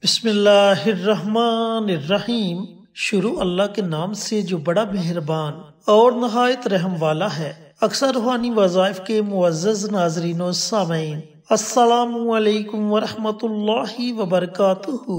بسم اللہ الرحمن الرحیم۔ شروع اللہ کے نام سے جو بڑا مہربان اور نہایت رحم والا ہے۔ اکثر روحانی وظائف کے معزز ناظرین و سامعین، السلام علیکم ورحمۃ اللہ وبرکاتہ۔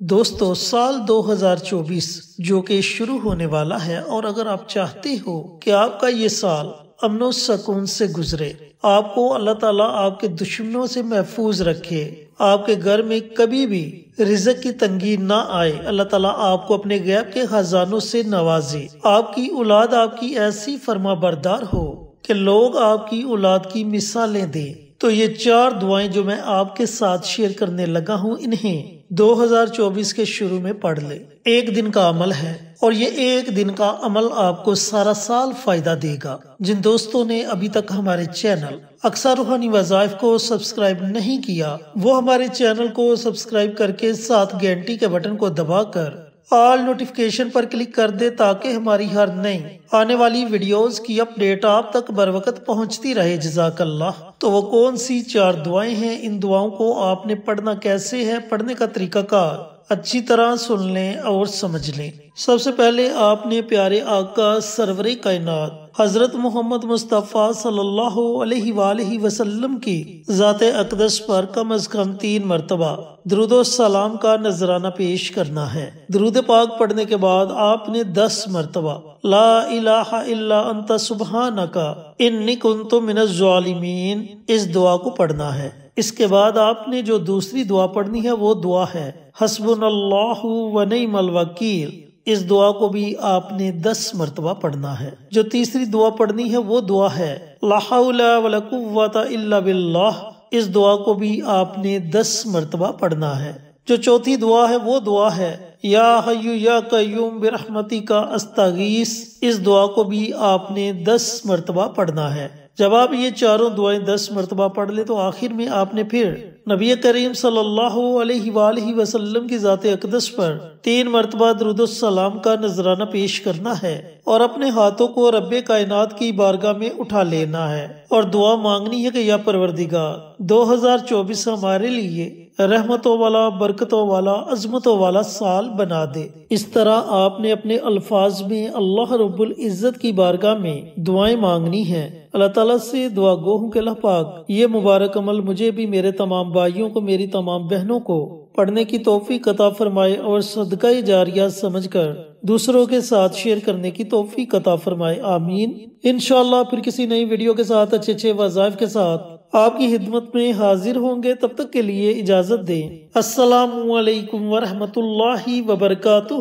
دوستو، سال 2024 جو کہ شروع ہونے والا ہے، اور اگر آپ چاہتے ہو کہ آپ کا یہ سال امن و سکون سے گزرے، آپ کو اللہ تعالیٰ آپ کے دشمنوں سے محفوظ رکھے، آپ کے گھر میں کبھی بھی رزق کی تنگی نہ آئے، اللہ تعالیٰ آپ کو اپنے غیب کے خزانوں سے نوازے، آپ کی اولاد آپ کی ایسی فرما بردار ہو کہ لوگ آپ کی اولاد کی مثالیں دیں، تو یہ 4 دعائیں جو میں آپ کے ساتھ شیئر کرنے لگا ہوں، انہیں 2024 کے شروع میں پڑھ لیں۔ ایک دن کا عمل ہے، اور یہ ایک دن کا عمل آپ کو سارا سال فائدہ دے گا۔ جن دوستوں نے ابھی تک ہمارے چینل اکثر روحانی وظائف کو سبسکرائب نہیں کیا، وہ ہمارے چینل کو سبسکرائب کر کے ساتھ گھنٹی کے بٹن کو دبا کر آل نوٹیفیکیشن پر کلک کر دے، تاکہ ہماری ہر نئی آنے والی ویڈیوز کی اپڈیٹ آپ تک بر وقت پہنچتی رہے۔ جزاک اللہ۔ تو وہ کون سی 4 دعائیں ہیں؟ ان دعاؤں کو آپ نے پڑھنا کیسے ہے، پڑھنے کا طریقہ کار اچھی طرح سن لیں اور سمجھ لیں۔ سب سے پہلے آپ نے پیارے آقا سرور کائنات حضرت محمد مصطفیٰ صلی اللہ علیہ وآلہ وسلم کی ذات اقدس پر کم از کم 3 مرتبہ درود و سلام کا نذرانہ پیش کرنا ہے۔ درود پاک پڑھنے کے بعد آپ نے 10 مرتبہ لا الہ الا انت سبحانک انی کنت من الظالمین اس دعا کو پڑھنا ہے۔ اس کے بعد آپ نے جو دوسری دعا پڑھنی ہے وہ دعا ہے حسبنا اللہ و نعم الوکیل۔ اس دعا کو بھی آپ نے 10 مرتبہ پڑھنا ہے۔ جو تیسری دعا پڑھنی ہے وہ دعا ہے لا حول ولا قوۃ الا باللہ۔ اس دعا کو بھی آپ نے 10 مرتبہ پڑھنا ہے۔ جو چوتھی دعا ہے وہ دعا ہے یا حی یا قیوم برحمتک استغیث۔ اس دعا کو بھی آپ نے 10 مرتبہ پڑھنا ہے۔ جب آپ یہ چاروں دعائیں 10 مرتبہ پڑھ لیں تو آخر میں آپ نے پھر نبی کریم صلی اللہ علیہ وآلہ وسلم کی ذات اقدس پر 3 مرتبہ درود السلام کا نذرانہ پیش کرنا ہے، اور اپنے ہاتھوں کو رب کائنات کی بارگاہ میں اٹھا لینا ہے، اور دعا مانگنی ہے کہ یا پروردگار 2024 ہمارے لیے رحمتوں والا، برکتوں والا، عظمتوں والا سال بنا دے۔ اس طرح آپ نے اپنے الفاظ میں اللہ رب العزت کی بارگاہ میں دعائیں مانگنی ہیں۔ اللہ تعالیٰ سے دعا گو ہوں کہ اللہ پاک یہ مبارک عمل مجھے بھی، میرے تمام بھائیوں کو، میری تمام بہنوں کو پڑھنے کی توفیق عطا فرمائے، اور صدقہ جاریہ سمجھ کر دوسروں کے ساتھ شیئر کرنے کی توفیق عطا فرمائے، آمین۔ انشاءاللہ پھر کسی نئی ویڈیو کے ساتھ، اچھے وظائف کے ساتھ آپ کی خدمت میں حاضر ہوں گے۔ تب تک کے لیے اجازت دیں۔ السلام علیکم ورحمۃ اللہ وبرکاتہ۔